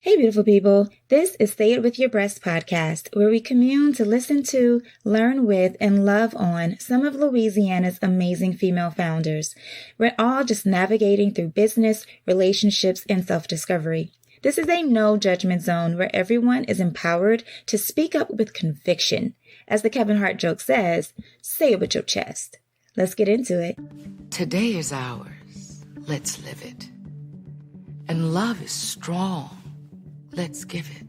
Hey, beautiful people. This is Say It With Your Breast podcast, where we commune to listen to, learn with, and love on some of Louisiana's amazing female founders. We're all just navigating through business, relationships, and self-discovery. This is a no judgment zone where everyone is empowered to speak up with conviction. As the Kevin Hart joke says, say it with your chest. Let's get into it. Today is ours. Let's live it. And love is strong. Let's give it.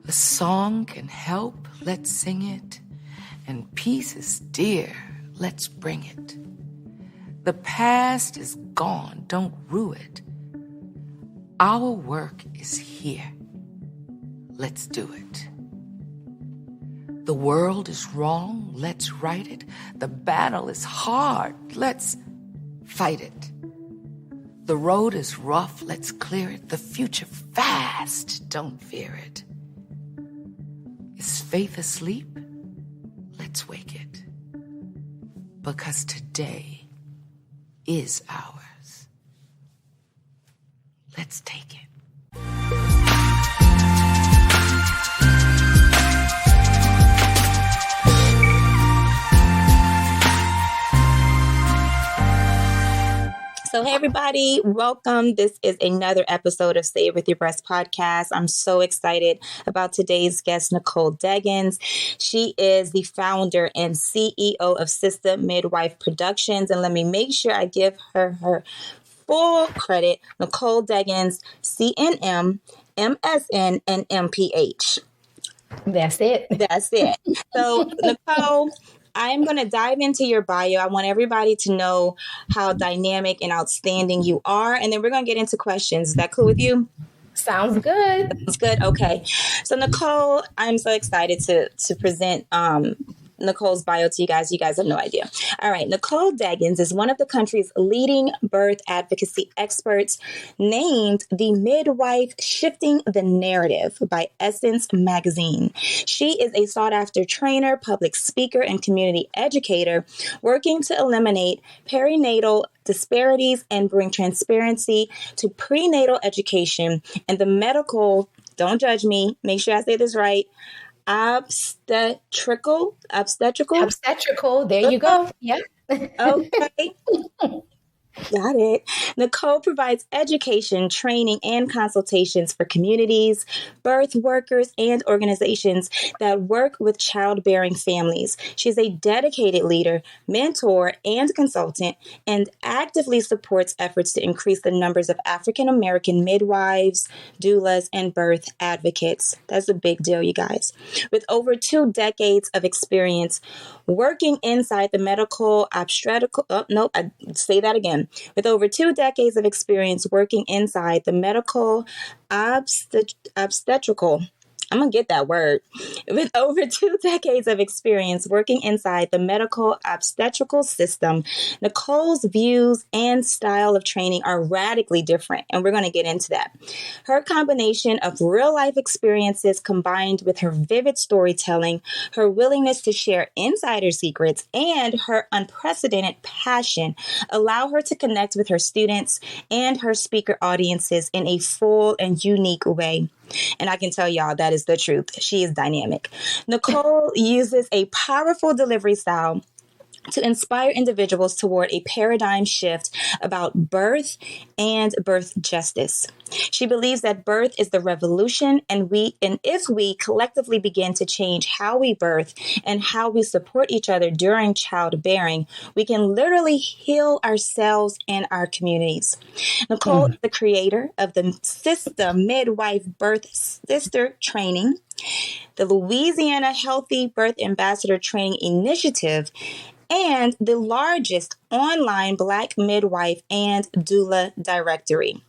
A song can help, let's sing it. And peace is dear, let's bring it. The past is gone, don't rue it. Our work is here. Let's do it. The world is wrong, let's right it. The battle is hard, let's fight it. The road is rough, let's clear it. The future fast, don't fear it. Is faith asleep? Let's wake it. Because today is ours. Let's take it. So, hey, everybody, welcome. This is another episode of Say It With Your Breast podcast. I'm so excited about today's guest, Nicole Deggins. She is the founder and CEO of Sista Midwife Productions. And let me make sure I give her full credit. Nicole Deggins, CNM, MSN, and MPH. That's it. That's it. So, Nicole, I'm going to dive into your bio. I want everybody to know how dynamic and outstanding you are. And then we're going to get into questions. Is that cool with you? Sounds good. That's good. Okay. So, Nicole, I'm so excited to present Nicole's bio to you guys. You guys have no idea. All right. Nicole Deggins is one of the country's leading birth advocacy experts, named the Midwife Shifting the Narrative by Essence Magazine. She is a sought-after trainer, public speaker, and community educator working to eliminate perinatal disparities and bring transparency to prenatal education and the medical, don't judge me, make sure I say this right, obstetrical. There you go. Yeah. Okay. Got it. Nicole provides education, training, and consultations for communities, birth workers, and organizations that work with childbearing families. She's a dedicated leader, mentor, and consultant, and actively supports efforts to increase the numbers of African American midwives, doulas, and birth advocates. That's a big deal, you guys. With over 2 decades of experience working inside the medical obstetrical, with over 2 decades of experience working inside the medical obstetrical, I'm going to get that word. With over 2 decades of experience working inside the medical obstetrical system, Nicole's views and style of training are radically different, and we're going to get into that. Her combination of real-life experiences combined with her vivid storytelling, her willingness to share insider secrets, and her unprecedented passion allow her to connect with her students and her speaker audiences in a full and unique way. And I can tell y'all that is the truth. She is dynamic. Nicole uses a powerful delivery style to inspire individuals toward a paradigm shift about birth and birth justice. She believes that birth is the revolution, and if we collectively begin to change how we birth and how we support each other during childbearing, we can literally heal ourselves and our communities. Nicole is the creator of the Sista Midwife Birth Sister Training, the Louisiana Healthy Birth Ambassador Training Initiative, and the largest online Black midwife and doula directory.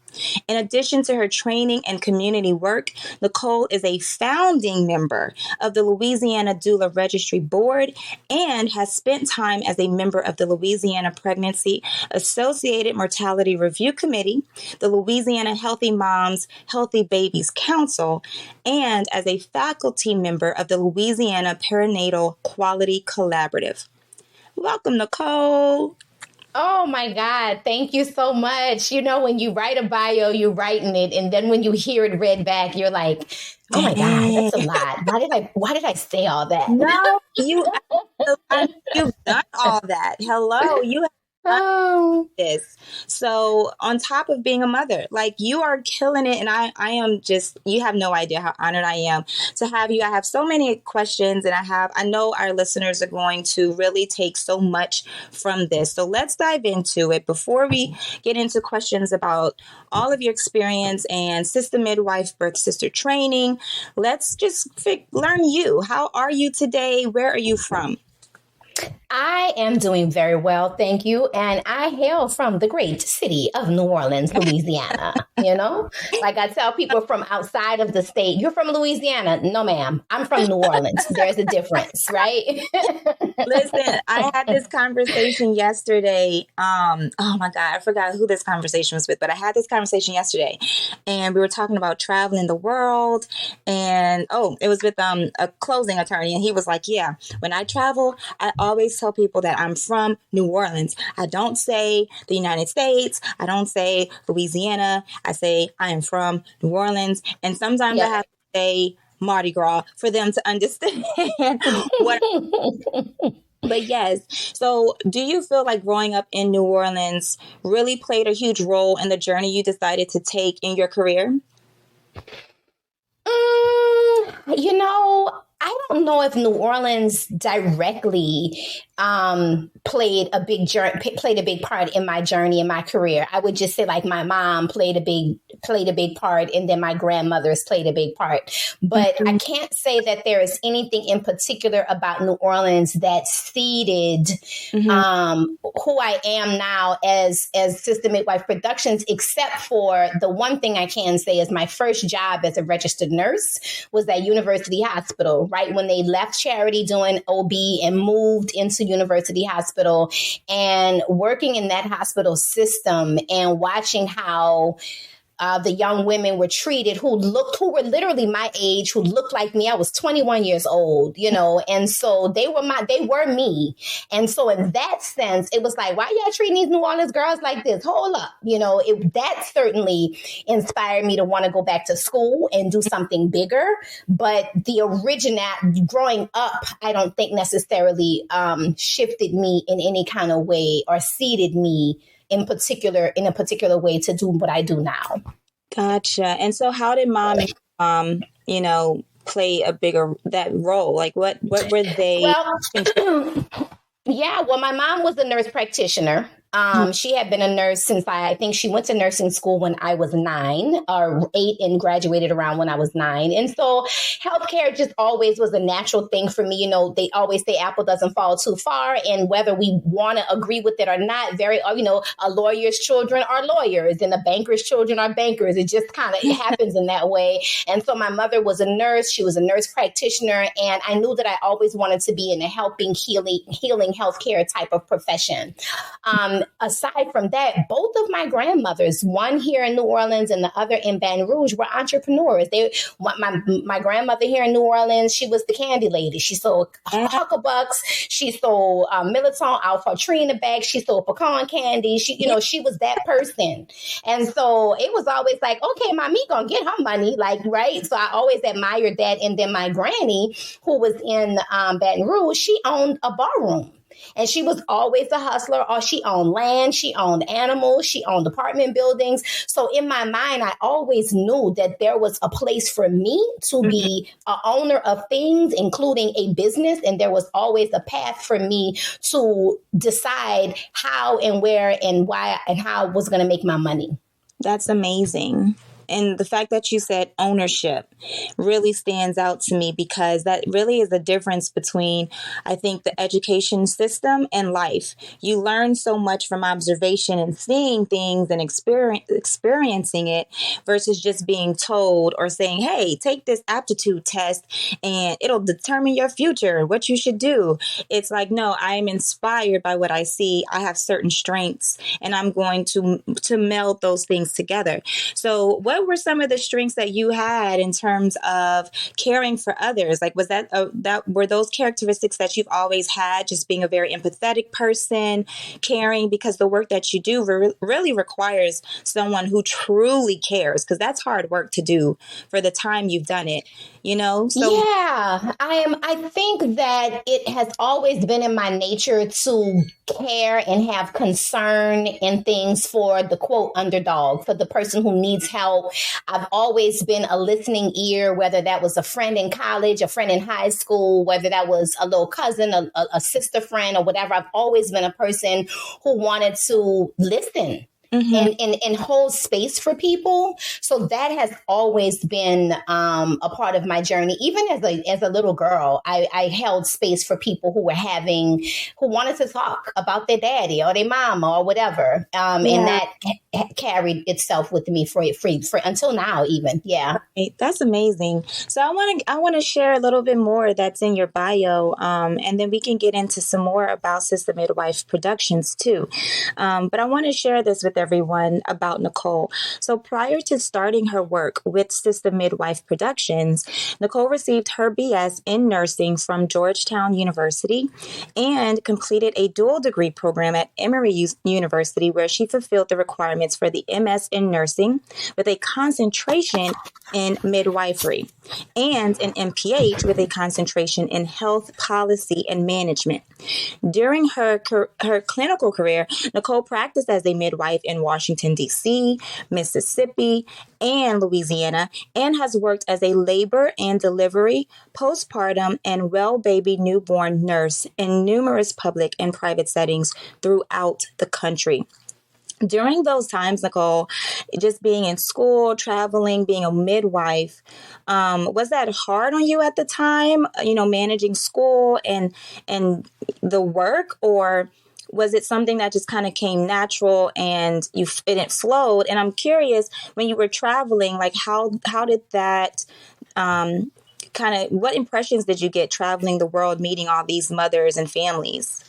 In addition to her training and community work, Nicole is a founding member of the Louisiana Doula Registry Board and has spent time as a member of the Louisiana Pregnancy Associated Mortality Review Committee, the Louisiana Healthy Moms, Healthy Babies Council, and as a faculty member of the Louisiana Perinatal Quality Collaborative. Welcome, Nicole. Oh my God. Thank you so much. You know, when you write a bio, you're writing it. And then when you hear it read back, you're like, oh my God, that's a lot. Why did I say all that? No, you've done all that. Hello, you have done Oh. this. So on top of being a mother, like you are killing it. And I am just, you have no idea how honored I am to have you. I have so many questions and I know our listeners are going to really take so much from this. So let's dive into it before we get into questions about all of your experience and sister midwife, birth sister training. Let's just learn you. How are you today? Where are you from? I am doing very well, thank you. And I hail from the great city of New Orleans, Louisiana. You know, like I tell people from outside of the state, you're from Louisiana. No, ma'am, I'm from New Orleans. There's a difference, right? Listen, I had this conversation yesterday. Oh my God, I forgot who this conversation was with, but I had this conversation yesterday and we were talking about traveling the world. And it was with a closing attorney. And he was like, yeah, when I travel, I always tell people that I'm from New Orleans. I don't say the United States. I don't say Louisiana. I say I am from New Orleans. And sometimes I have to say Mardi Gras for them to understand what. But yes, so do you feel like growing up in New Orleans really played a huge role in the journey you decided to take in your career? You know, I don't know if New Orleans directly played a big part in my journey, in my career. I would just say like my mom played a big part, and then my grandmothers played a big part. But I can't say that there is anything in particular about New Orleans that seeded who I am now as Sister Midwife Productions, except for the one thing I can say is my first job as a registered nurse was at University Hospital, right when they left charity doing OB and moved into University Hospital, and working in that hospital system and watching how the young women were treated who were literally my age, who looked like me. I was 21 years old, you know, and so they were me. And so in that sense, it was like, why y'all treating these New Orleans girls like this? Hold up. You know, that certainly inspired me to want to go back to school and do something bigger. But growing up, I don't think necessarily shifted me in any kind of way or seeded me in a particular way to do what I do now. Gotcha. And so how did mom and play that role? Like what were they? Well, my mom was a nurse practitioner. She had been a nurse since I think she went to nursing school when I was 9 or 8 and graduated around when I was 9. And so healthcare just always was a natural thing for me. You know, they always say apple doesn't fall too far. And whether we want to agree with it or not, a lawyer's children are lawyers and a banker's children are bankers. It just kind of happens in that way. And so my mother was a nurse. She was a nurse practitioner. And I knew that I always wanted to be in a helping, healing healthcare type of profession. Aside from that, both of my grandmothers, one here in New Orleans and the other in Baton Rouge, were entrepreneurs. My grandmother here in New Orleans, she was the candy lady. She sold Hucklebucks. She sold Militon Alpha-Trina bags. She sold pecan candy. She was that person. And so it was always like, okay, mommy gonna get her money, like, right? So I always admired that. And then my granny, who was in Baton Rouge, she owned a bar room. And she was always a hustler, or she owned land, she owned animals, she owned apartment buildings. So in my mind, I always knew that there was a place for me to be an owner of things, including a business. And there was always a path for me to decide how and where and why and how I was going to make my money. That's amazing. And the fact that you said ownership really stands out to me, because that really is the difference between, I think, the education system and life. You learn so much from observation and seeing things and experiencing it versus just being told or saying, hey, take this aptitude test and it'll determine your future, what you should do. It's like, no, I am inspired by what I see. I have certain strengths and I'm going to meld those things together. So what what were some of the strengths that you had in terms of caring for others? Like, was were those characteristics that you've always had, just being a very empathetic person, caring, because the work that you do really requires someone who truly cares, because that's hard work to do for the time you've done it, So yeah, I think that it has always been in my nature to care and have concern in things for the quote underdog, for the person who needs help. I've always been a listening ear, whether that was a friend in college, a friend in high school, whether that was a little cousin, a sister friend, or whatever. I've always been a person who wanted to listen. And hold space for people. So that has always been a part of my journey. Even as a little girl, I held space for people who wanted to talk about their daddy or their mama or whatever. And that carried itself with me for until now, even. Yeah. Right. That's amazing. So I want to share a little bit more that's in your bio, and then we can get into some more about Sista Midwife Productions too. But I want to share this with everyone about Nicole. So prior to starting her work with Sista Midwife Productions, Nicole received her BS in nursing from Georgetown University and completed a dual degree program at Emory University, where she fulfilled the requirements for the MS in nursing with a concentration in midwifery and an MPH with a concentration in health policy and management. During her clinical career, Nicole practiced as a midwife in Washington, D.C., Mississippi, and Louisiana, and has worked as a labor and delivery, postpartum, and well baby newborn nurse in numerous public and private settings throughout the country. During those times, Nicole, just being in school, traveling, being a midwife, was that hard on you at the time, managing school and the work, or was it something that just kind of came natural and it flowed? And I'm curious, when you were traveling, like how did that what impressions did you get traveling the world, meeting all these mothers and families?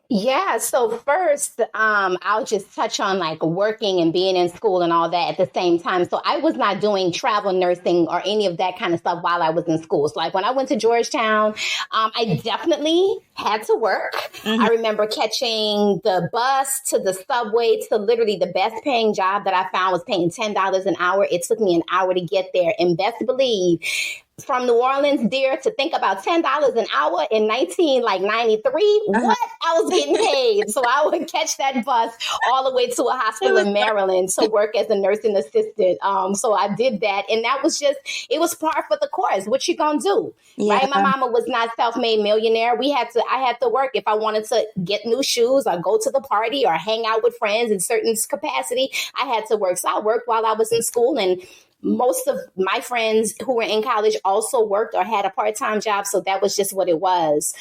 Yeah. So first, I'll just touch on like working and being in school and all that at the same time. So I was not doing travel nursing or any of that kind of stuff while I was in school. So like when I went to Georgetown, I definitely had to work. I remember catching the bus to the subway to literally the best paying job that I found was paying $10 an hour. It took me an hour to get there. And best believe, from New Orleans, dear, to think about $10 an hour in 1993, what? I was getting paid. So I would catch that bus all the way to a hospital in Maryland to work as a nursing assistant. So I did that. And that was it was par for the course. What you gonna do? Yeah. Right? My mama was not self-made millionaire. I had to work if I wanted to get new shoes or go to the party or hang out with friends in certain capacity. I had to work. So I worked while I was in school, and most of my friends who were in college also worked or had a part-time job. So that was just what it was.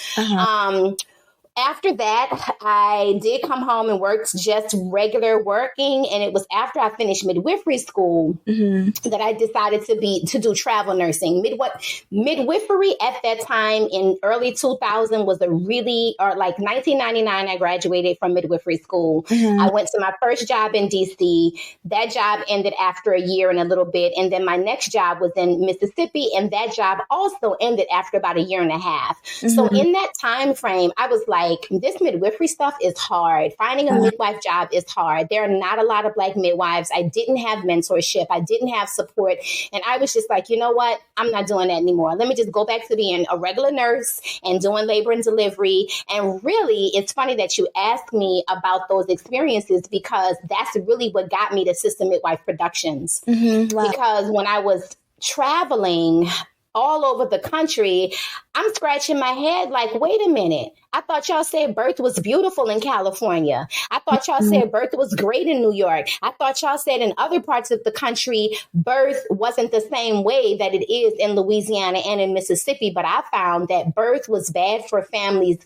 After that, I did come home and worked just regular working. And it was after I finished midwifery school that I decided to do travel nursing. Midwifery at that time in early 2000 was like 1999, I graduated from midwifery school. I went to my first job in DC. That job ended after a year and a little bit. And then my next job was in Mississippi. And that job also ended after about a year and a half. So in that time frame, I was like, this midwifery stuff is hard. Finding a midwife job is hard. There are not a lot of Black midwives. I didn't have mentorship. I didn't have support. And I was just like, you know what? I'm not doing that anymore. Let me just go back to being a regular nurse and doing labor and delivery. And really, it's funny that you asked me about those experiences, because that's really what got me to Sista Midwife Productions. Wow. Because when I was traveling all over the country, I'm scratching my head like, wait a minute. I thought y'all said birth was beautiful in California. I thought y'all said birth was great in New York. I thought y'all said in other parts of the country, birth wasn't the same way that it is in Louisiana and in Mississippi. But I found that birth was bad for families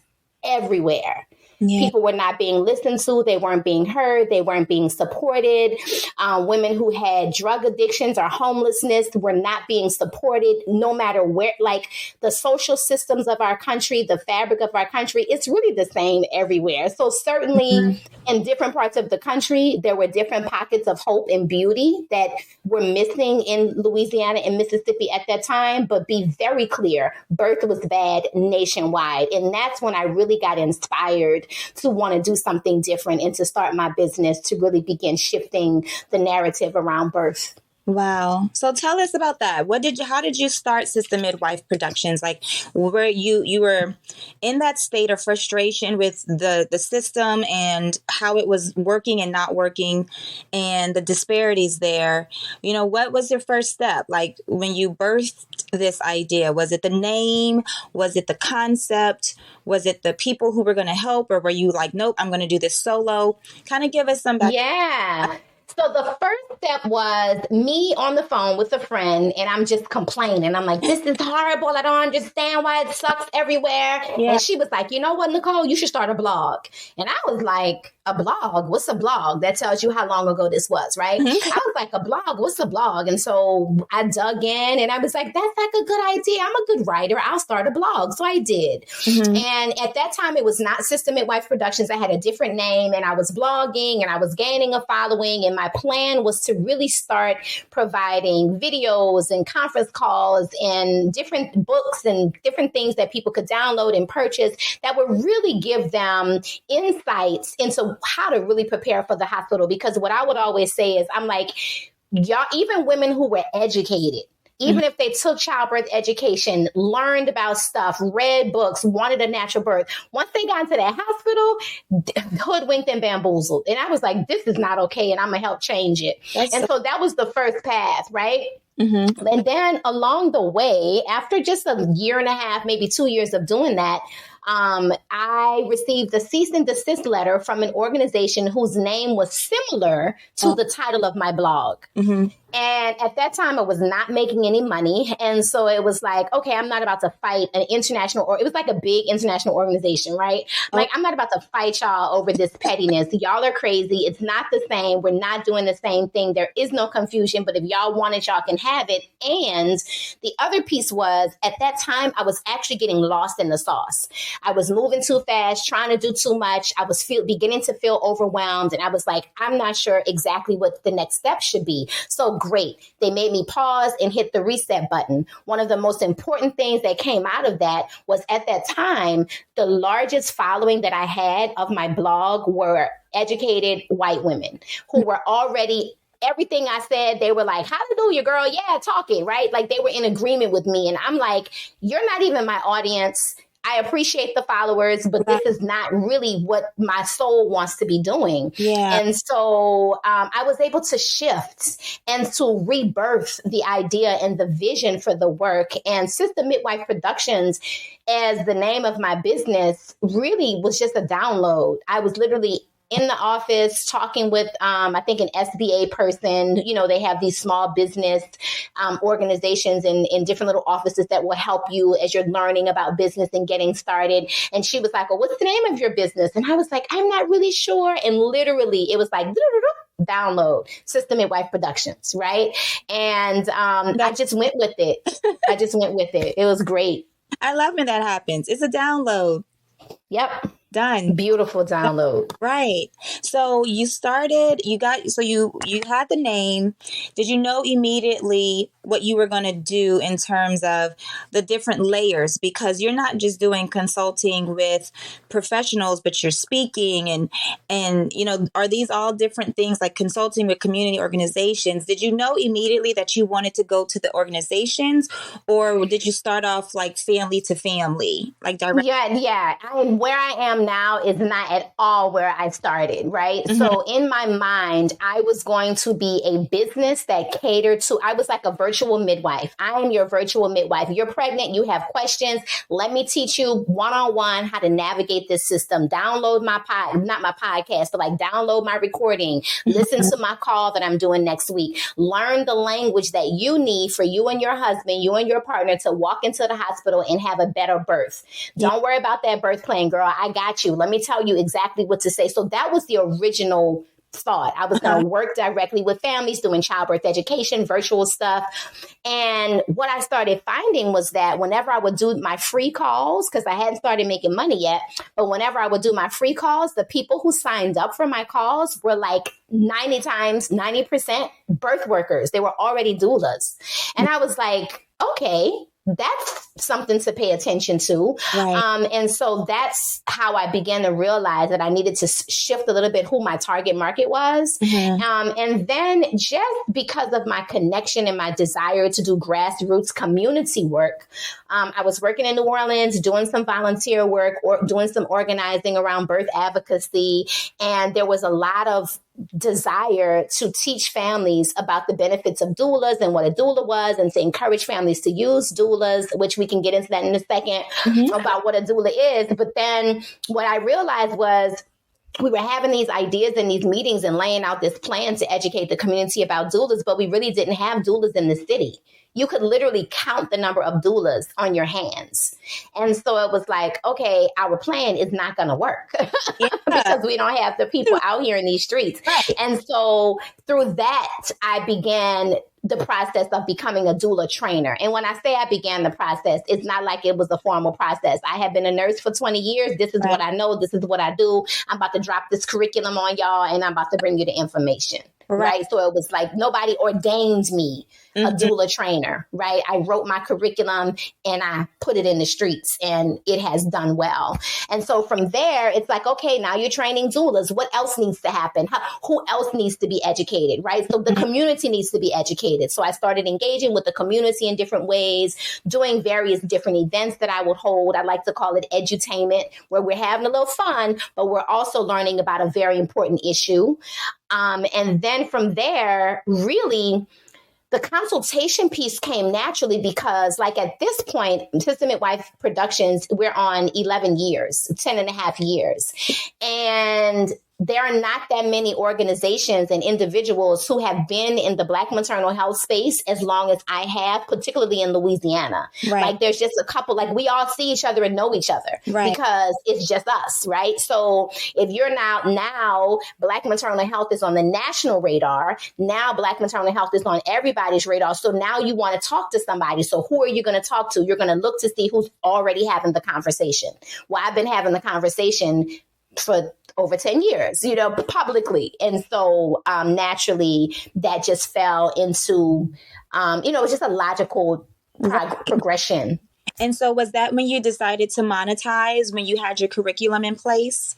everywhere. Yeah. People were not being listened to. They weren't being heard. They weren't being supported. Women who had drug addictions or homelessness were not being supported, no matter where, like the social systems of our country, the fabric of our country, it's really the same everywhere. So certainly in different parts of the country, there were different pockets of hope and beauty that were missing in Louisiana and Mississippi at that time. But be very clear, birth was bad nationwide. And that's when I really got inspired to want to do something different and to start my business to really begin shifting the narrative around birth. Wow. So tell us about that. How did you start Sista Midwife Productions? Like, where you were in that state of frustration with the system and how it was working and not working and the disparities there. You know, what was your first step? Like when you birthed this idea, was it the name? Was it the concept? Was it the people who were going to help? Or were you like, nope, I'm going to do this solo? Kind of give us some background. Yeah. So the first step was me on the phone with a friend, and I'm just complaining. I'm like, this is horrible. I don't understand why it sucks everywhere. Yeah. And she was like, you know what, Nicole, you should start a blog. And I was like, a blog? What's a blog? That tells you how long ago this was, right? I was like, a blog? What's a blog? And so I dug in and I was like, that's like a good idea. I'm a good writer. I'll start a blog. So I did. And at that time, it was not Sista Midwife Productions. I had a different name and I was blogging and I was gaining a following. And my plan was to really start providing videos and conference calls and different books and different things that people could download and purchase that would really give them insights into how to really prepare for the hospital. Because what I would always say is, I'm like, y'all, even women who were educated, even if they took childbirth education, learned about stuff, read books, wanted a natural birth, once they got into that hospital, hoodwinked and bamboozled. And I was like, this is not okay. And I'm going to help change it. So that was the first path, right? And then along the way, after just a year and a half, maybe 2 years of doing that, I received a cease and desist letter from an organization whose name was similar to the title of my blog. And at that time, I was not making any money. And so it was like, okay, I'm not about to fight an international, or it was like a big international organization, right? Like, I'm not about to fight y'all over this pettiness. Y'all are crazy. It's not the same. We're not doing the same thing. There is no confusion, but if y'all want it, y'all can have it. And the other piece was, at that time, I was actually getting lost in the sauce. I was moving too fast, trying to do too much. I was beginning to feel overwhelmed. And I was like, I'm not sure exactly what the next step should be. So great. They made me pause and hit the reset button. One of the most important things that came out of that was, at that time, the largest following that I had of my blog were educated white women who were already, everything I said, they were like, hallelujah, girl. Yeah, talking, right? Like, they were in agreement with me. And I'm like, you're not even my audience. I appreciate the followers, but this is not really what my soul wants to be doing. And so I was able to shift and to rebirth the idea and the vision for the work. And Sista Midwife Productions, as the name of my business, really was just a download. I was literally in the office talking with, I think, an SBA person. You know, they have these small business organizations in different little offices that will help you as you're learning about business and getting started. And she was like, well, what's the name of your business? And I was like, I'm not really sure. And literally it was like, download Sista Midwife Productions, right? And I just went with it. It was great. I love when that happens. It's a download. Yep. Done. Beautiful download. Right. So you started, you had the name. Did you know immediately what you were going to do in terms of the different layers? Because you're not just doing consulting with professionals, but you're speaking and, you know, are these all different things, like consulting with community organizations? Did you know immediately that you wanted to go to the organizations, or did you start off like family to family, like direct? Yeah. Where I am now is not at all where I started, right? So in my mind, I was going to be a business that catered to, I was like a virtual virtual midwife. I am your virtual midwife. You're pregnant. You have questions. Let me teach you one-on-one how to navigate this system. Download not my podcast, but like download my recording. Listen to my call that I'm doing next week. Learn the language that you need for you and your husband, you and your partner to walk into the hospital and have a better birth. Don't worry about that birth plan, girl. I got you. Let me tell you exactly what to say. So that was the original thought. I was going to work directly with families doing childbirth education, virtual stuff. And what I started finding was that whenever I would do my free calls, because I hadn't started making money yet, but whenever I would do my free calls, the people who signed up for my calls were like 90% birth workers. They were already doulas. And I was like, okay, that's something to pay attention to. Right. And so that's how I began to realize that I needed to shift a little bit who my target market was. And then just because of my connection and my desire to do grassroots community work, I was working in New Orleans, doing some volunteer work or doing some organizing around birth advocacy. And there was a lot of desire to teach families about the benefits of doulas and what a doula was, and to encourage families to use doulas, which we can get into that in a second about what a doula is. But then what I realized was we were having these ideas in these meetings and laying out this plan to educate the community about doulas, but we really didn't have doulas in the city. You could literally count the number of doulas on your hands. And so it was like, okay, our plan is not going to work because we don't have the people out here in these streets. Right. And so through that, I began the process of becoming a doula trainer. And when I say I began the process, it's not like it was a formal process. I have been a nurse for 20 years. This is what I know. This is what I do. I'm about to drop this curriculum on y'all, and I'm about to bring you the information. Right. So it was like nobody ordained me a doula trainer. Right. I wrote my curriculum and I put it in the streets, and it has done well. And so from there, it's like, okay, now you're training doulas. What else needs to happen? Who else needs to be educated? Right. So the community needs to be educated. So I started engaging with the community in different ways, doing various different events that I would hold. I like to call it edutainment, where we're having a little fun, but we're also learning about a very important issue. And then from there, really, the consultation piece came naturally because, like, at this point, Sista Midwife Productions, we're on 11 years, 10 and a half years. And there are not that many organizations and individuals who have been in the Black maternal health space as long as I have, particularly in Louisiana. Right. Like, there's just a couple, like, we all see each other and know each other because it's just us, right? So if you're now Black maternal health is on the national radar. Now Black maternal health is on everybody's radar. So now you want to talk to somebody. So who are you going to talk to? You're going to look to see who's already having the conversation. Well, I've been having the conversation for over 10 years, publicly. And so naturally, that just fell into, it was just a logical progression. And so was that when you decided to monetize, when you had your curriculum in place?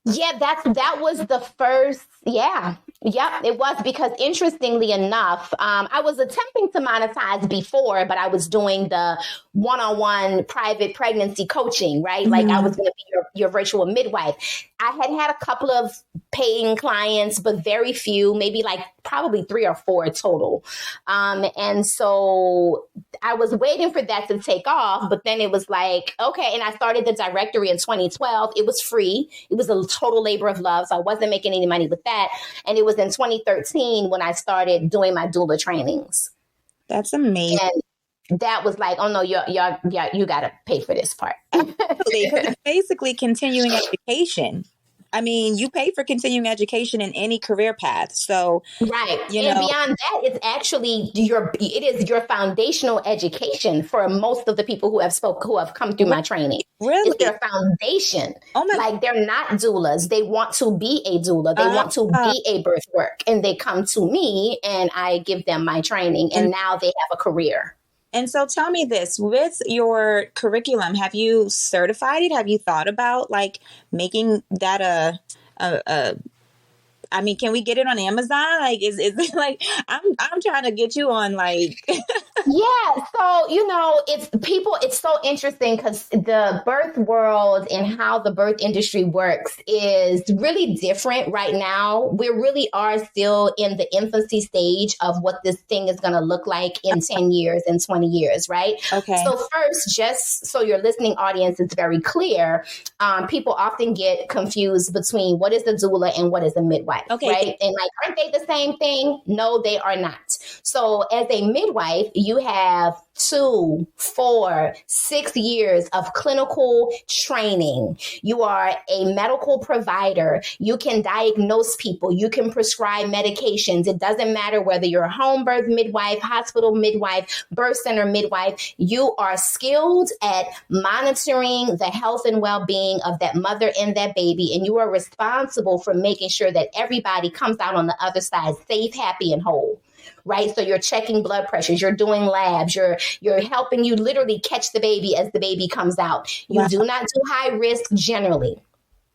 Yeah, that was the first. Yeah. Yep, it was, because interestingly enough, I was attempting to monetize before, but I was doing the one-on-one private pregnancy coaching, right? Like I was going to be your virtual midwife. I had a couple of paying clients, but very few, maybe like probably 3 or 4 total. And so I was waiting for that to take off, but then it was like, okay. And I started the directory in 2012. It was free. It was a total labor of love. So I wasn't making any money with that. And it was in 2013 when I started doing my doula trainings. That's amazing. And that was like, oh no, you got to pay for this part. It's basically continuing education. I mean, you pay for continuing education in any career path. So, right. And beyond that, it's actually it is your foundational education for most of the people who have come through my training. Really? It's their foundation. Like, they're not doulas. They want to be a doula. They want to be a birth work, and they come to me and I give them my training, and now they have a career. And so tell me this, with your curriculum, have you certified it? Have you thought about like making that I mean, can we get it on Amazon? Like, is it like, I'm trying to get you on like Yeah, so it's so interesting because the birth world and how the birth industry works is really different right now. We really are still in the infancy stage of what this thing is going to look like in 10 years and 20 years, right? Okay. So first, just so your listening audience is very clear, people often get confused between what is the doula and what is a midwife, right? And like, aren't they the same thing? No, they are not. So as a midwife, you have 2, 4, 6 years of clinical training. You are a medical provider. You can diagnose people. You can prescribe medications. It doesn't matter whether you're a home birth midwife, hospital midwife, birth center midwife. You are skilled at monitoring the health and well-being of that mother and that baby, and you are responsible for making sure that everybody comes out on the other side safe, happy, and whole. Right. So you're checking blood pressures, you're doing labs, you're helping you literally catch the baby as the baby comes out. You do not do high risk generally.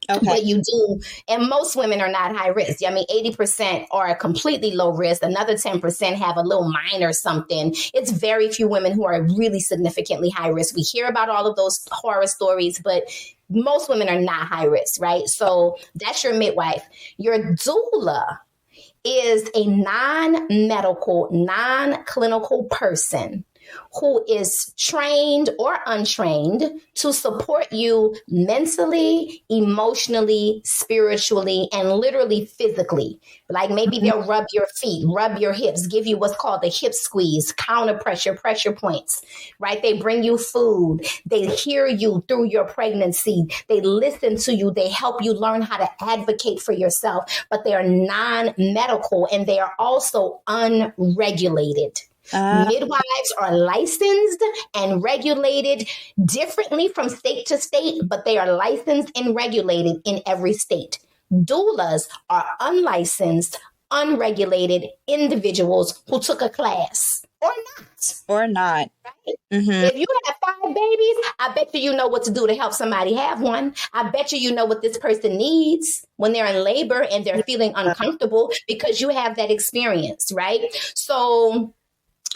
Okay. But you do. And most women are not high risk. I mean, 80% are completely low risk. Another 10% have a little minor something. It's very few women who are really significantly high risk. We hear about all of those horror stories, but most women are not high risk. Right. So that's your midwife. Your doula is a non-medical, non-clinical person who is trained or untrained to support you mentally, emotionally, spiritually, and literally physically. Like maybe they'll rub your feet, rub your hips, give you what's called the hip squeeze, counter pressure, pressure points, right? They bring you food. They hear you through your pregnancy. They listen to you. They help you learn how to advocate for yourself, but they are non-medical and they are also unregulated. Midwives are licensed and regulated differently from state to state, but they are licensed and regulated in every state. Doulas are unlicensed, unregulated individuals who took a class or not. Right? Mm-hmm. If you have 5 babies, I bet you know what to do to help somebody have one. I bet you know what this person needs when they're in labor and they're feeling uncomfortable because you have that experience, right? So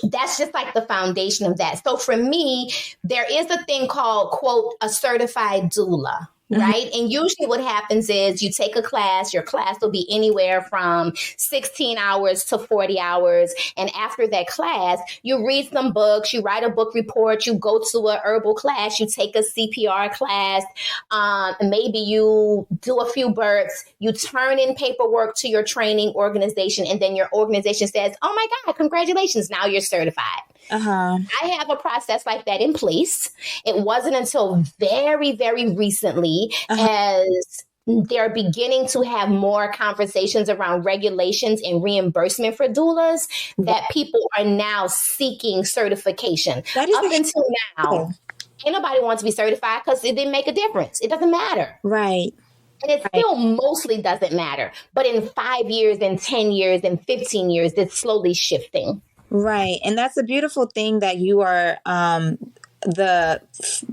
that's just like the foundation of that. So for me, there is a thing called, quote, a certified doula. Right. And usually what happens is you take a class, your class will be anywhere from 16 hours to 40 hours. And after that class, you read some books, you write a book report, you go to a herbal class, you take a CPR class, maybe you do a few births, you turn in paperwork to your training organization, and then your organization says, oh my God, congratulations, now you're certified. I have a process like that in place. It wasn't until very, very recently as they're beginning to have more conversations around regulations and reimbursement for doulas that people are now seeking certification. Up until now, ain't nobody wants to be certified because it didn't make a difference. It doesn't matter. Right. And it still mostly doesn't matter. But in 5 years and 10 years and 15 years, it's slowly shifting. Right. And that's a beautiful thing that you are the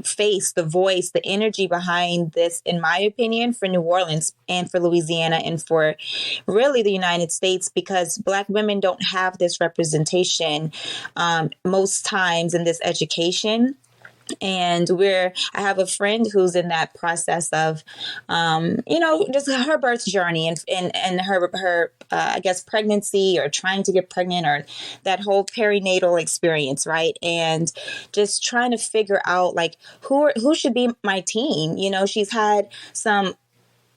face, the voice, the energy behind this, in my opinion, for New Orleans and for Louisiana and for really the United States, because Black women don't have this representation most times in this education. And I have a friend who's in that process of, just her birth journey and her I guess, pregnancy or trying to get pregnant or that whole perinatal experience. Right. And just trying to figure out like who should be my team. You know, she's had some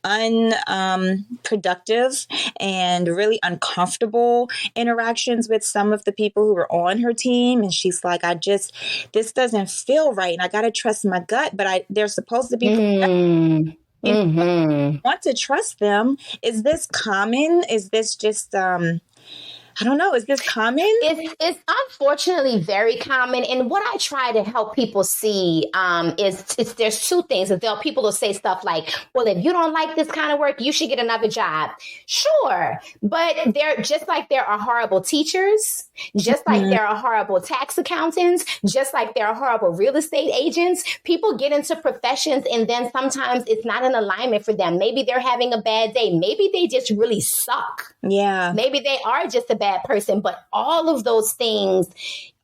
unproductive and really uncomfortable interactions with some of the people who were on her team. And she's like, this doesn't feel right. And I got to trust my gut, but they're supposed to be want to trust them. Is this common? Is this just, I don't know. Is this common? It's unfortunately very common. And what I try to help people see is there's 2 things. People will say stuff like, well, if you don't like this kind of work, you should get another job. Sure. But they're just like there are horrible teachers, just like there are horrible tax accountants, just like there are horrible real estate agents. People get into professions and then sometimes it's not in alignment for them. Maybe they're having a bad day. Maybe they just really suck. Yeah. Maybe they are just a bad person, but all of those things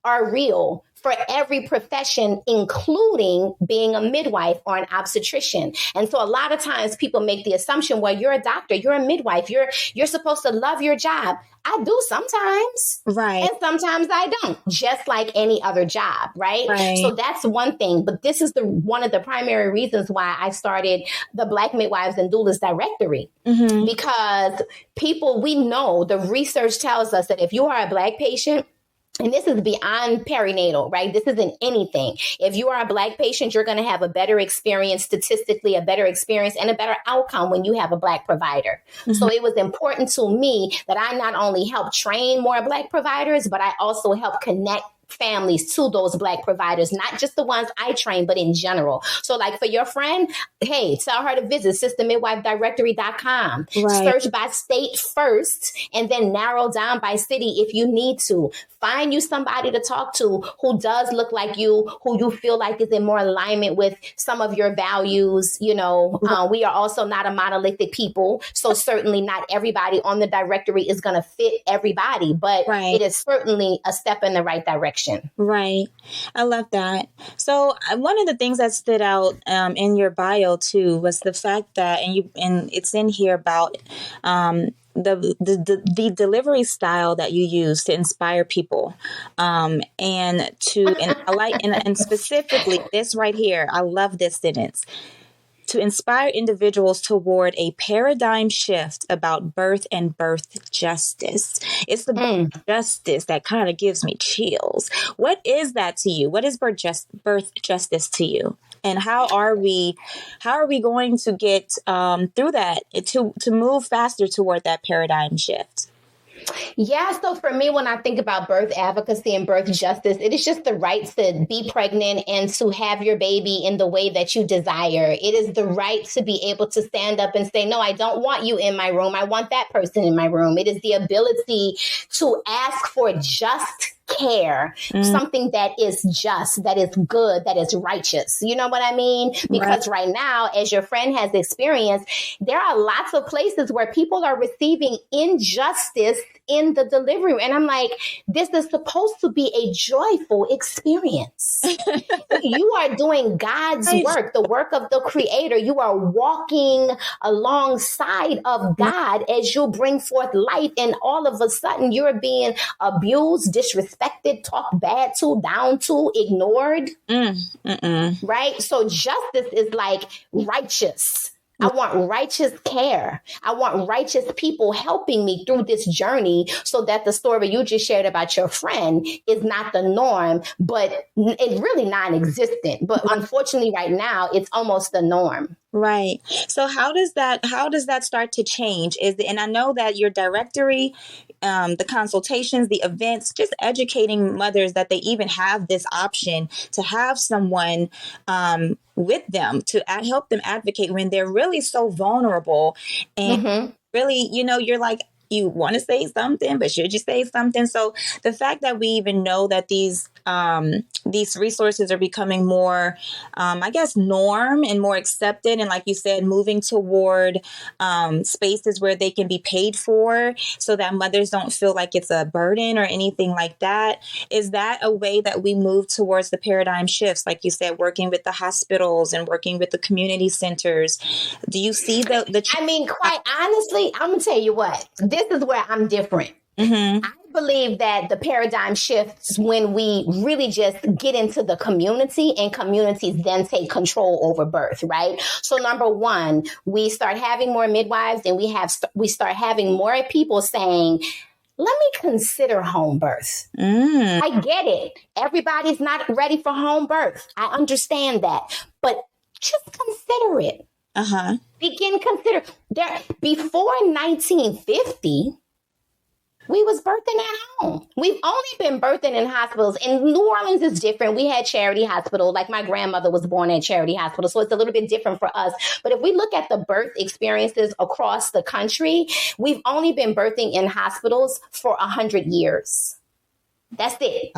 are real for every profession, including being a midwife or an obstetrician. And so a lot of times people make the assumption, well, you're a doctor, you're a midwife, you're supposed to love your job. I do sometimes. Right. And sometimes I don't, just like any other job. Right. So that's one thing. But this is one of the primary reasons why I started the Black Midwives and Doulas Directory, because we know the research tells us that if you are a Black patient, and this is beyond perinatal, right? This isn't anything. If you are a Black patient, you're going to have a better experience, statistically, a better experience and a better outcome when you have a Black provider. So it was important to me that I not only help train more Black providers, but I also help connect families to those Black providers, not just the ones I train, but in general. So like for your friend, hey, tell her to visit sistermidwifedirectory.com. Search by state first and then narrow down by city if you need to. Find you somebody to talk to who does look like you, who you feel like is in more alignment with some of your values. We are also not a monolithic people. So certainly not everybody on the directory is going to fit everybody, but it is certainly a step in the right direction. Right. I love that. So one of the things that stood out in your bio too was the fact that, and it's in here about the delivery style that you use to inspire people, and specifically this right here. I love this sentence. To inspire individuals toward a paradigm shift about birth and birth justice. It's the birth justice that kind of gives me chills. What is that to you? What is birth justice to you? And how are we going to get through that to move faster toward that paradigm shift? Yeah, so for me, when I think about birth advocacy and birth justice, it is just the right to be pregnant and to have your baby in the way that you desire. It is the right to be able to stand up and say, no, I don't want you in my room. I want that person in my room. It is the ability to ask for just care, something that is just, that is good, that is righteous. You know what I mean? Because right now, as your friend has experienced, there are lots of places where people are receiving injustice in the delivery room. And I'm like, this is supposed to be a joyful experience. You are doing God's work, the work of the Creator. You are walking alongside of God as you bring forth life. And all of a sudden, you're being abused, disrespected, talked bad to, down to, ignored. Right? So justice is like righteous. I want righteous care. I want righteous people helping me through this journey so that the story you just shared about your friend is not the norm, but it's really non-existent. But unfortunately right now, it's almost the norm. Right. So how does that start to change? And I know that your directory, the consultations, the events, just educating mothers that they even have this option to have someone with them to help them advocate when they're really so vulnerable and really, you're like, you want to say something, but should you say something? So the fact that we even know that these resources are becoming more, I guess, norm and more accepted. And like you said, moving toward spaces where they can be paid for so that mothers don't feel like it's a burden or anything like that. Is that a way that we move towards the paradigm shifts? Like you said, working with the hospitals and working with the community centers. Do you see I mean, quite honestly, I'm going to tell you what, this is where I'm different. I believe that the paradigm shifts when we really just get into the community and communities then take control over birth, right? So number one, we start having more midwives and we start having more people saying, let me consider home birth. I get it. Everybody's not ready for home birth. I understand that, but just consider it. Consider there before 1950. We was birthing at home. We've only been birthing in hospitals. In New Orleans is different. We had Charity Hospital. Like my grandmother was born at Charity Hospital. So it's a little bit different for us. But if we look at the birth experiences across the country, we've only been birthing in hospitals for 100 years. That's it.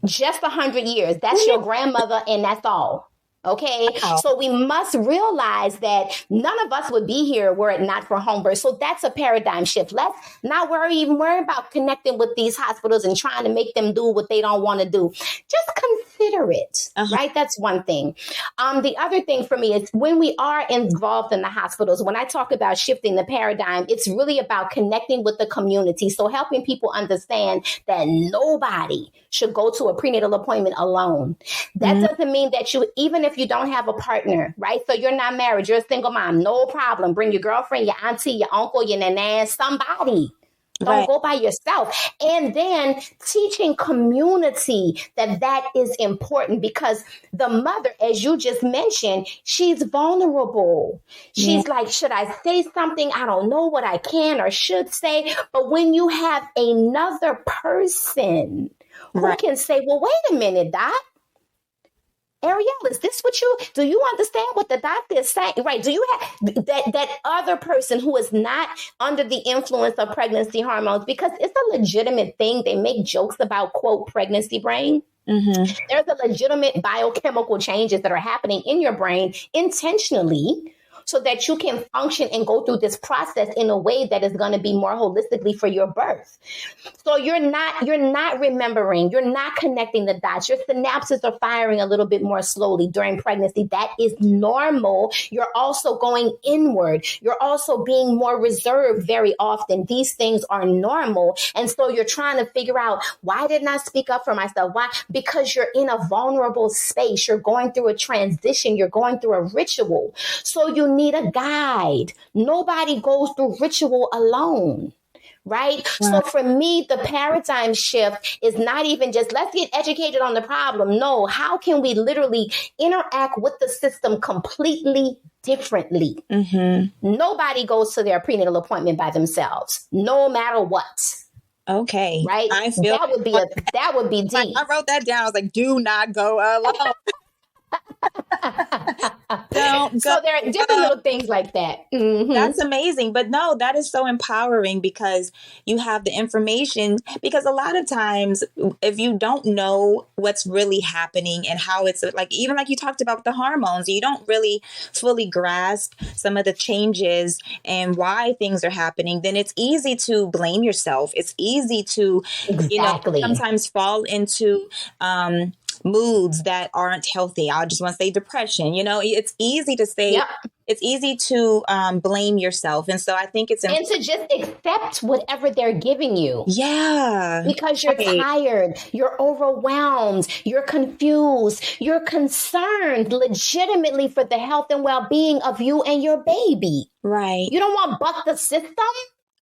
Just 100 years. That's your grandmother and that's all. Okay. Wow. So we must realize that none of us would be here were it not for home birth. So that's a paradigm shift. Let's not even worry about connecting with these hospitals and trying to make them do what they don't want to do. Just consider it, right? That's one thing. The other thing for me is when we are involved in the hospitals, when I talk about shifting the paradigm, it's really about connecting with the community. So helping people understand that nobody should go to a prenatal appointment alone. That doesn't mean that you, even if you don't have a partner, right? So you're not married, you're a single mom, no problem. Bring your girlfriend, your auntie, your uncle, your nana, somebody. Don't go by yourself. And then teaching community that is important, because the mother, as you just mentioned, she's vulnerable. She's like, should I say something? I don't know what I can or should say. But when you have another person who can say, well, wait a minute, Doc. Ariel, is this what do you understand what the doctor is saying? Right. Do you have that other person who is not under the influence of pregnancy hormones? Because it's a legitimate thing. They make jokes about, quote, pregnancy brain. There's a legitimate biochemical changes that are happening in your brain intentionally, so that you can function and go through this process in a way that is going to be more holistically for your birth. So you're not remembering, you're not connecting the dots. Your synapses are firing a little bit more slowly during pregnancy. That is normal. You're also going inward. You're also being more reserved very often. These things are normal. And so you're trying to figure out, why didn't I speak up for myself? Why? Because you're in a vulnerable space. You're going through a transition. You're going through a ritual. So you need a guide. Nobody goes through ritual alone. Right? So for me, the paradigm shift is not even just let's get educated on the problem. No, how can we literally interact with the system completely differently? Nobody goes to their prenatal appointment by themselves, no matter what. Okay. Right? I feel that would be deep. I wrote that down. I was like, do not go alone. So there are different little things like that. That's amazing. But no, that is so empowering, because you have the information. Because a lot of times, if you don't know what's really happening and how it's like, even like you talked about the hormones, you don't really fully grasp some of the changes and why things are happening, then it's easy to blame yourself. It's easy to, sometimes fall into moods that aren't healthy. I just want to say depression. It's easy to say, it's easy to blame yourself. And so I think it's important. And to just accept whatever they're giving you. Yeah. Because you're tired, you're overwhelmed, you're confused, you're concerned legitimately for the health and well-being of you and your baby. Right. You don't want buck the system.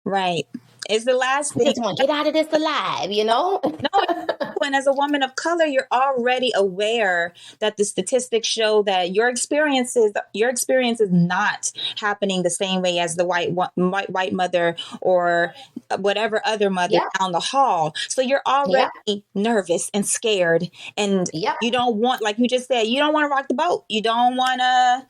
Right. It's the last thing. You just want to get out of this alive, No. And as a woman of color, you're already aware that the statistics show that your experience is not happening the same way as the white mother or whatever other mother down the hall. So you're already nervous and scared, and you don't want, like you just said, you don't want to rock the boat. You don't want to.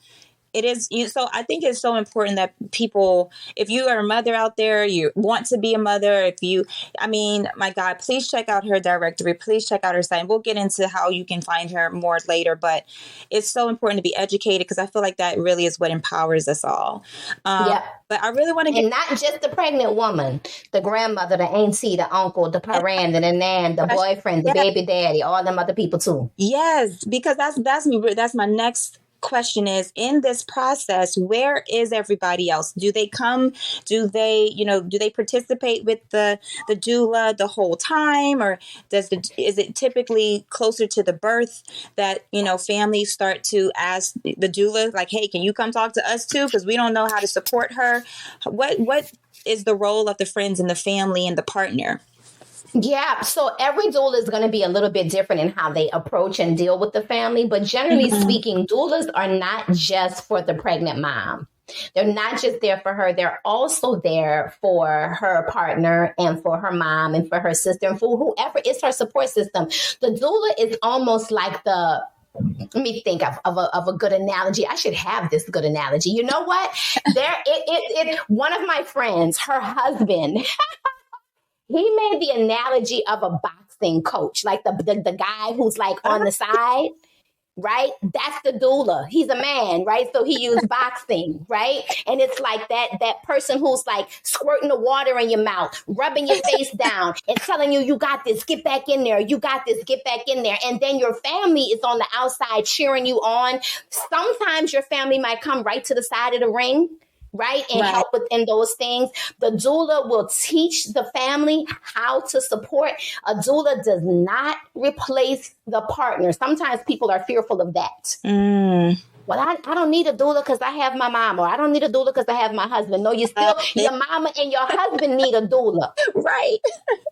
It is so I think it's so important that people, if you are a mother out there, you want to be a mother, my God, please check out her directory. Please check out her site. We'll get into how you can find her more later, but it's so important to be educated, because I feel like that really is what empowers us all. But I really want to get... And not just the pregnant woman, the grandmother, the auntie, the uncle, the parent, the nan, the boyfriend, the baby daddy, all them other people too. Yes, because that's my next question is, in this process, where is everybody else? Do they come? Do they participate with the doula the whole time, or is it typically closer to the birth that families start to ask the doula, like, hey, can you come talk to us too, because we don't know how to support her? What is the role of the friends and the family and the partner? Yeah, so every doula is going to be a little bit different in how they approach and deal with the family. But generally speaking, doulas are not just for the pregnant mom. They're not just there for her. They're also there for her partner and for her mom and for her sister and for whoever is her support system. The doula is almost like let me think of a good analogy. I should have this good analogy. You know what? One of my friends, her husband... He made the analogy of a boxing coach, like the guy who's like on the side, right? That's the doula. He's a man, right? So he used boxing, right? And it's like that person who's like squirting the water in your mouth, rubbing your face down and telling you got this, get back in there. You got this, get back in there. And then your family is on the outside cheering you on. Sometimes your family might come right to the side of the ring, right? And help within those things. The doula will teach the family how to support. A doula does not replace the partner. Sometimes people are fearful of that. Well, I don't need a doula because I have my mom, or I don't need a doula because I have my husband. No, you still, your mama and your husband need a doula. Right.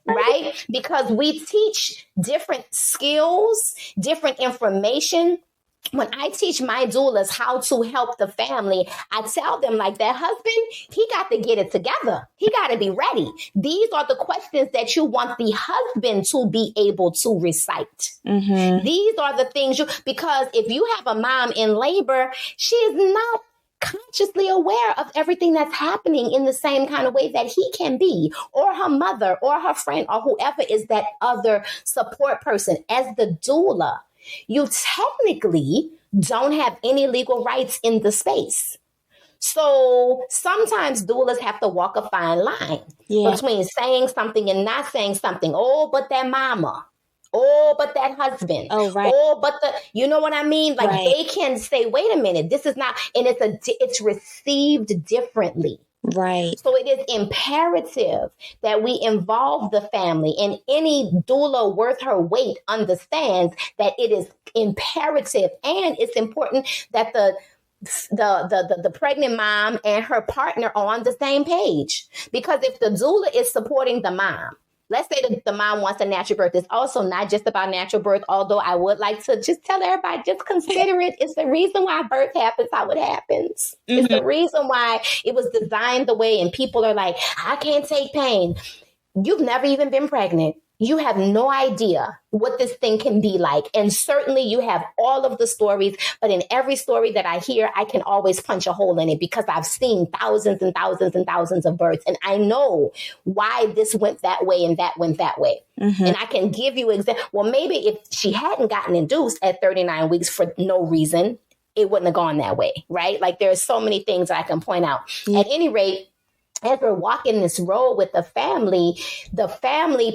Right? Because we teach different skills, different information. When I teach my doulas how to help the family, I tell them like, that husband, he got to get it together. He got to be ready. These are the questions that you want the husband to be able to recite. These are the things because if you have a mom in labor, she is not consciously aware of everything that's happening in the same kind of way that he can be, or her mother, or her friend, or whoever is that other support person. As the doula, you technically don't have any legal rights in the space. So sometimes doulas have to walk a fine line between saying something and not saying something. Oh, but that mama. Oh, but that husband. Oh, right. Oh, but you know what I mean? Like they can say, wait a minute, this is not, and it's received differently. Right. So it is imperative that we involve the family, and any doula worth her weight understands that it is imperative, and it's important that the pregnant mom and her partner are on the same page. Because if the doula is supporting the mom, let's say that the mom wants a natural birth. It's also not just about natural birth, although I would like to just tell everybody, just consider it. It's the reason why birth happens how it happens. It's the reason why it was designed the way, and people are like, I can't take pain. You've never even been pregnant. You have no idea what this thing can be like. And certainly you have all of the stories, but in every story that I hear, I can always punch a hole in it because I've seen thousands and thousands and thousands of births. And I know why this went that way and that went that way. And I can give you examples. Well, maybe if she hadn't gotten induced at 39 weeks for no reason, it wouldn't have gone that way, right? Like there's so many things that I can point out. At any rate, as we're walking this road with the family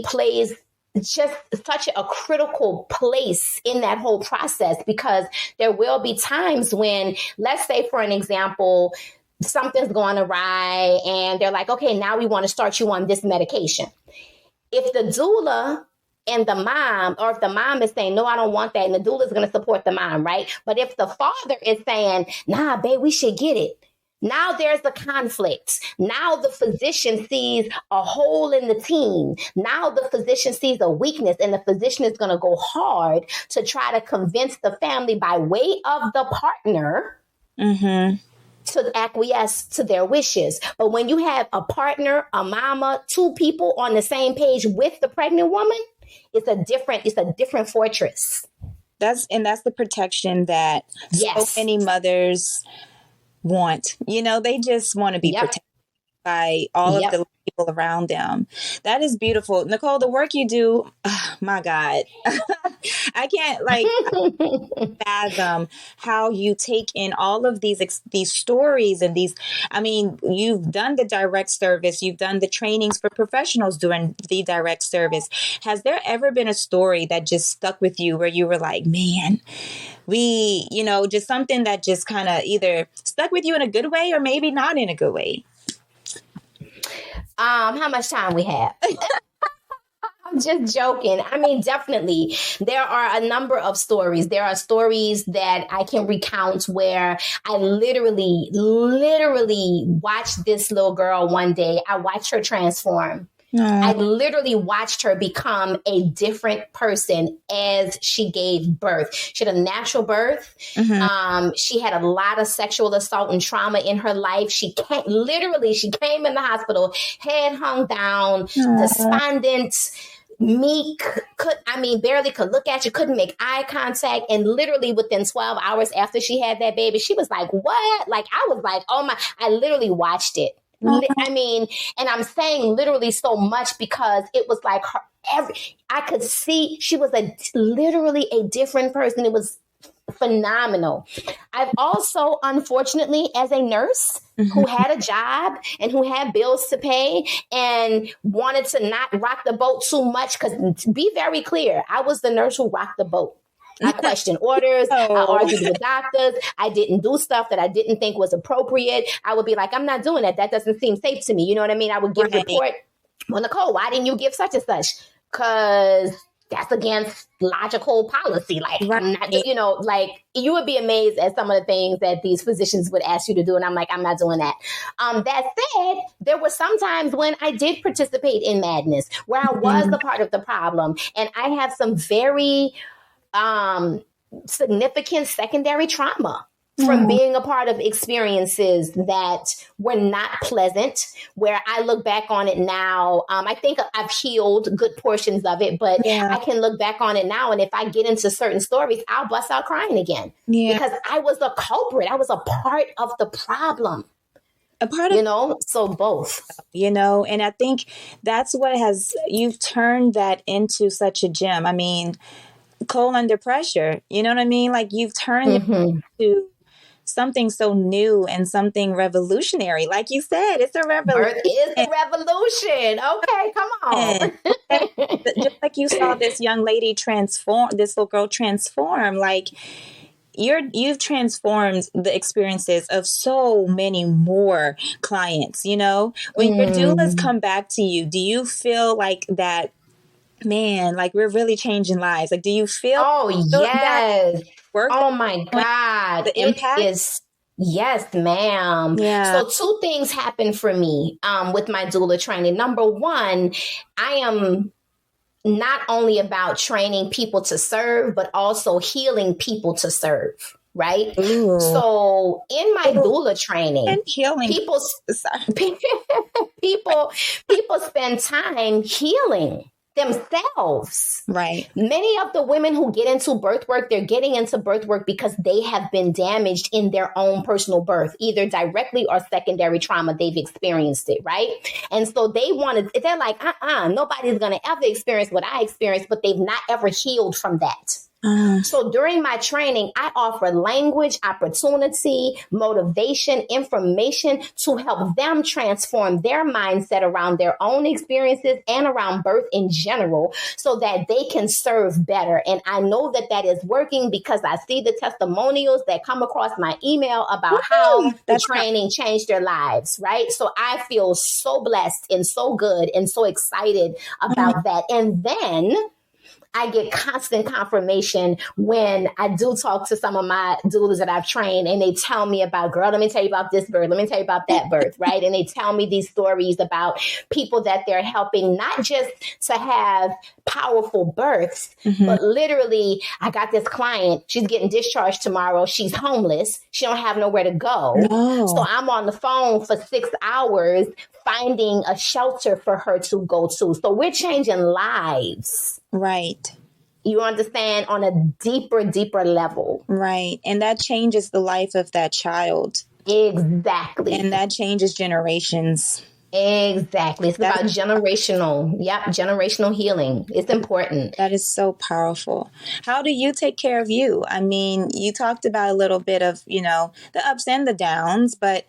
plays just such a critical place in that whole process, because there will be times when, let's say, for an example, something's going awry and they're like, okay, now we want to start you on this medication. If the doula and the mom, or if the mom is saying, no, I don't want that, and the doula is going to support the mom, right? But if the father is saying, nah, babe, we should get it. Now there's the conflict. Now the physician sees a hole in the team. Now the physician sees a weakness, and the physician is going to go hard to try to convince the family by way of the partner to acquiesce to their wishes. But when you have a partner, a mama, two people on the same page with the pregnant woman, it's a different fortress. That's the protection that so many mothers want. They just want to be protected by all of the people around them. That is beautiful. Nicole, the work you do, oh, my God, I can't fathom how you take in all of these stories and you've done the direct service, you've done the trainings for professionals doing the direct service. Has there ever been a story that just stuck with you where you were like, man, just something that just kind of either stuck with you in a good way or maybe not in a good way? How much time we have? I'm just joking. Definitely. There are a number of stories. There are stories that I can recount where I literally watched this little girl one day. I watched her transform. I literally watched her become a different person as she gave birth. She had a natural birth. She had a lot of sexual assault and trauma in her life. She came in the hospital, head hung down, despondent, meek, barely could look at you, couldn't make eye contact. And literally within 12 hours after she had that baby, she was like, what? Like, I was like, oh my, I literally watched it. And I'm saying literally so much because it was like I could see she was literally a different person. It was phenomenal. I've also, unfortunately, as a nurse who had a job and who had bills to pay and wanted to not rock the boat too much, because to be very clear, I was the nurse who rocked the boat. I questioned orders. I argued with doctors. I didn't do stuff that I didn't think was appropriate. I would be like, I'm not doing that. That doesn't seem safe to me. You know what I mean? I would give report. Well, Nicole, why didn't you give such and such? Because that's against logical policy. Like, I'm not, you know, like you would be amazed at some of the things that these physicians would ask you to do. And I'm like, I'm not doing that. That said, there were some times when I did participate in madness, where I was a part of the problem. And I have some very significant secondary trauma from being a part of experiences that were not pleasant, where I look back on it now. I think I've healed good portions of it, but I can look back on it now. And if I get into certain stories, I'll bust out crying again because I was a culprit. I was a part of the problem. A part of, you know, so both, you know, and I think that's what you've turned that into such a gem. I mean, Cold Under Pressure, you know what I mean? Like you've turned it into something so new and something revolutionary. Like you said, it's a revolution. Birth is a revolution. Okay, come on. Just like you saw this young lady transform, this little girl transform, like you've transformed the experiences of so many more clients, you know? When your doulas come back to you, do you feel like that, man, like we're really changing lives? Like, do you feel? Oh, yes. Work oh my God. The impact is, yes, ma'am. Yeah. So 2 things happen for me with my doula training. Number one, I am not only about training people to serve, but also healing people to serve. Right. Ooh. So in my doula training, and healing people spend time healing themselves. Right. Many of the women who get into birth work, they're getting into birth work because they have been damaged in their own personal birth, either directly or secondary trauma. They've experienced it, right? And so they're like, nobody's going to ever experience what I experienced, but they've not ever healed from that. So during my training, I offer language, opportunity, motivation, information to help them transform their mindset around their own experiences and around birth in general so that they can serve better. And I know that that is working because I see the testimonials that come across my email about how the training changed their lives, right? So I feel so blessed and so good and so excited about that. And then I get constant confirmation when I do talk to some of my doulas that I've trained and they tell me about, girl, let me tell you about this birth. Let me tell you about that birth, right? And they tell me these stories about people that they're helping, not just to have powerful births, but literally, I got this client, she's getting discharged tomorrow. She's homeless. She don't have nowhere to go. No. So I'm on the phone for 6 hours finding a shelter for her to go to. So we're changing lives. Right. You understand, on a deeper level. Right. And that changes the life of that child. Exactly. And that changes generations. Exactly. It's about generational healing. It's important. That is so powerful. How do you take care of you? I mean, you talked about a little bit of, you know, the ups and the downs, but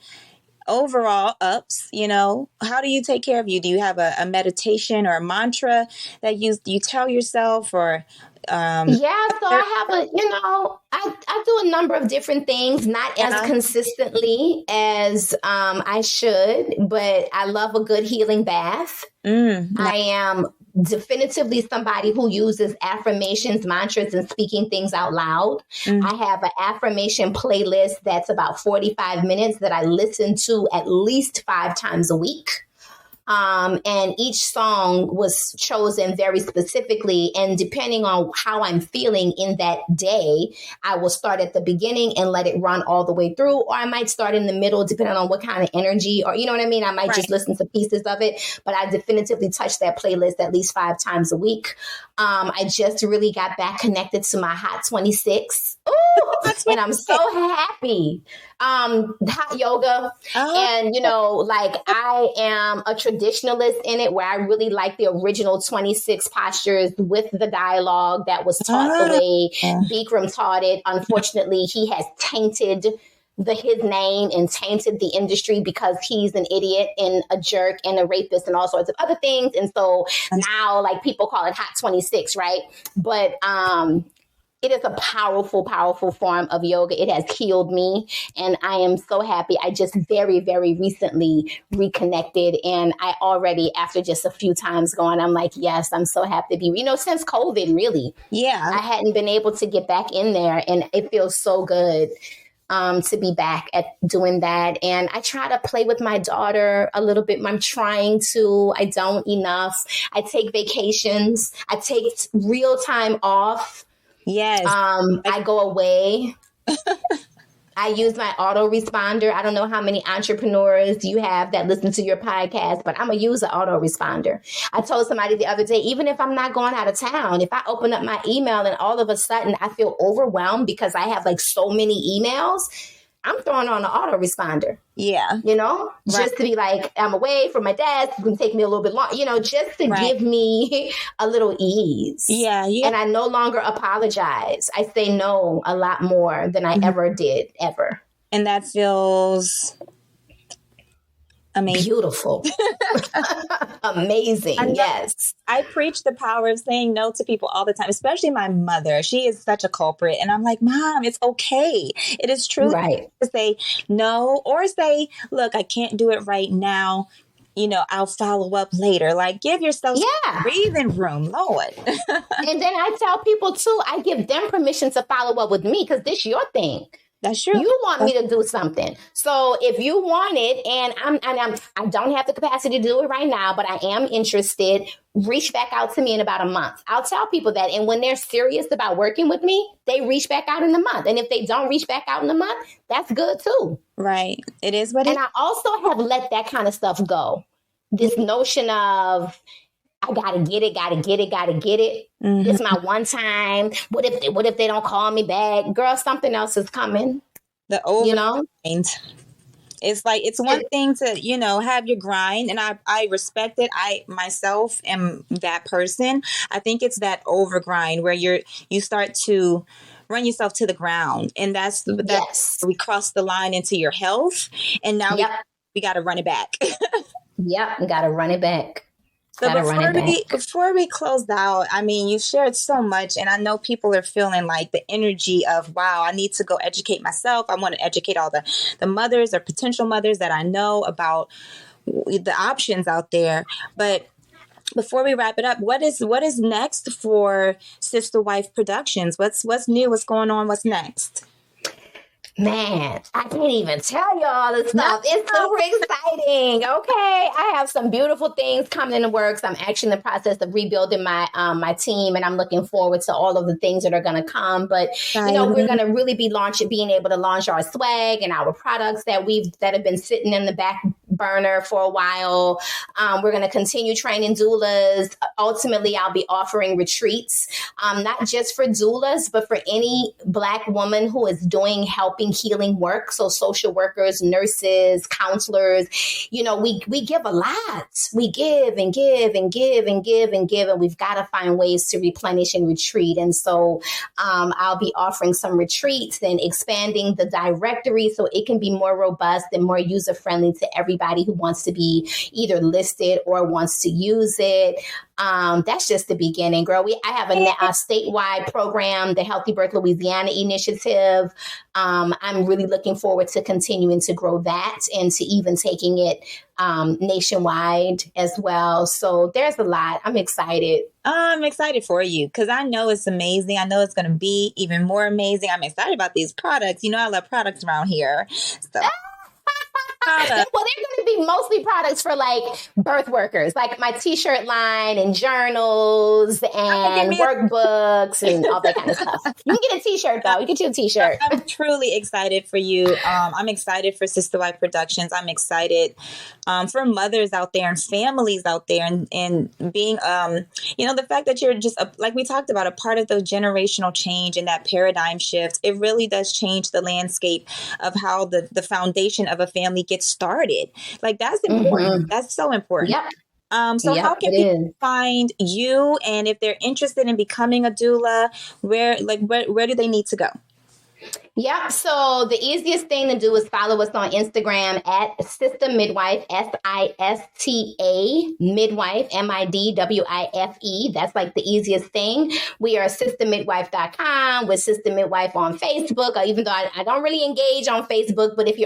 overall ups, you know, how do you take care of you? Do you have a meditation or a mantra that you tell yourself, or so I have I do a number of different things, not as consistently as I should, but I love a good healing bath. I am definitively somebody who uses affirmations, mantras, and speaking things out loud. I have an affirmation playlist that's about 45 minutes that I listen to at least 5 times a week. And each song was chosen very specifically. And depending on how I'm feeling in that day, I will start at the beginning and let it run all the way through. Or I might start in the middle, depending on what kind of energy, or you know what I mean? I might just listen to pieces of it. But I definitively touch that playlist at least 5 times a week. I just really got back connected to my Hot 26. Ooh! And I'm so happy. Hot yoga. And, like I am a traditionalist in it where I really like the original 26 postures with the dialogue that was taught the way Bikram taught it. Unfortunately, he has tainted his name and tainted the industry because he's an idiot and a jerk and a rapist and all sorts of other things. And so now like people call it Hot 26, right? But it is a powerful, powerful form of yoga. It has healed me, and I am so happy. I just very, very recently reconnected, and I already, after just a few times going, I'm like, yes, I'm so happy to be, since COVID, really. Yeah. I hadn't been able to get back in there, and it feels so good to be back at doing that. And I try to play with my daughter a little bit. I'm trying to. I don't enough. I take vacations. I take real time off. Yes. I go away. I use my autoresponder. I don't know how many entrepreneurs you have that listen to your podcast, but I'm going to use an autoresponder. I told somebody the other day, even if I'm not going out of town, if I open up my email and all of a sudden I feel overwhelmed because I have like so many emails, I'm throwing on an autoresponder. Yeah. Just to be like, I'm away from my desk. It's going to take me a little bit long, just to give me a little ease. Yeah. And I no longer apologize. I say no a lot more than I ever did, ever. And that feels amazing. Beautiful. Amazing. Yes. I preach the power of saying no to people all the time, especially my mother. She is such a culprit. And I'm like, Mom, it's okay. It is true to say no or say, look, I can't do it right now. I'll follow up later. Like, give yourself breathing room, Lord. And then I tell people too, I give them permission to follow up with me because this is your thing. That's true. You want me to do something. So if you want it, and I don't have the capacity to do it right now, but I am interested, reach back out to me in about a month. I'll tell people that. And when they're serious about working with me, they reach back out in a month. And if they don't reach back out in a month, that's good too. Right. It is what it is. And I also have let that kind of stuff go. This notion of, I gotta get it. Mm-hmm. It's my one time. What if they don't call me back? Girl, something else is coming. It's like, it's one thing to, have your grind, and I respect it. I myself am that person. I think it's that overgrind where you start to run yourself to the ground, and that's we cross the line into your health, and now we got to run it back. Yep, got to run it back. So before we close out, I mean, you shared so much, and I know people are feeling like the energy of, wow, I need to go educate myself. I want to educate all the mothers or potential mothers that I know about the options out there. But before we wrap it up, what is next for Sister Wife Productions? What's new? What's going on? What's next? Man, I can't even tell you all this stuff. It's super exciting. Okay. I have some beautiful things coming in the works. I'm actually in the process of rebuilding my team, and I'm looking forward to all of the things that are going to come. But, we're going to really be being able to launch our swag and our products that have been sitting in the back burner for a while. We're going to continue training doulas. Ultimately, I'll be offering retreats, not just for doulas, but for any Black woman who is doing helping healing work. So social workers, nurses, counselors, we give a lot. We give and give and give and give and give, and we've got to find ways to replenish and retreat. And so I'll be offering some retreats and expanding the directory so it can be more robust and more user-friendly to everybody who wants to be either listed or wants to use it. That's just the beginning, girl. I have a statewide program, the Healthy Birth Louisiana initiative. I'm really looking forward to continuing to grow that and to even taking it nationwide as well. So there's a lot. I'm excited. I'm excited for you because I know it's amazing. I know it's going to be even more amazing. I'm excited about these products. I love products around here. So. product. Well, they're going to be mostly products for like birth workers, like my t-shirt line and journals and workbooks and all that kind of stuff. You can get a t-shirt though. You can get you a t-shirt. I'm truly excited for you. I'm excited for Sister Wife Productions. I'm excited for mothers out there and families out there, and being, the fact that you're just, like we talked about, a part of the generational change and that paradigm shift. It really does change the landscape of how the foundation of a family gets started. Like, that's important. Mm-hmm. That's so important. Yep. So how can people find you? And if they're interested in becoming a doula, where do they need to go? Yeah. So the easiest thing to do is follow us on Instagram at Sista Midwife, Sista Midwife, MIDWIFE. That's like the easiest thing. We are SistaMidwife.com with Sister Midwife on Facebook, even though I don't really engage on Facebook. But if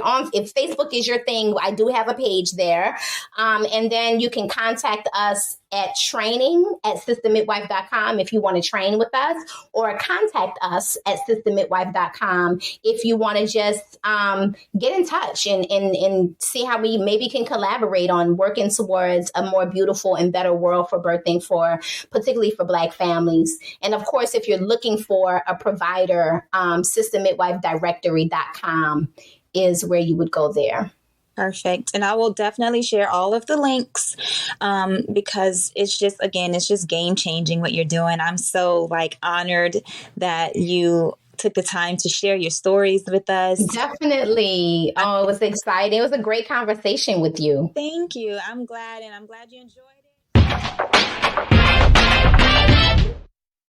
Facebook is your thing, I do have a page there. And then you can contact us at training@SistaMidwife.com if you want to train with us, or contact us at SistaMidwife.com if you want to just get in touch and see how we maybe can collaborate on working towards a more beautiful and better world for birthing, particularly for Black families. And of course, if you're looking for a provider, SistaMidwifeDirectory.com is where you would go there. Perfect. And I will definitely share all of the links because it's just game changing what you're doing. I'm so honored that you took the time to share your stories with us. Definitely. Oh, it was exciting. It was a great conversation with you. Thank you. I'm glad you enjoyed it.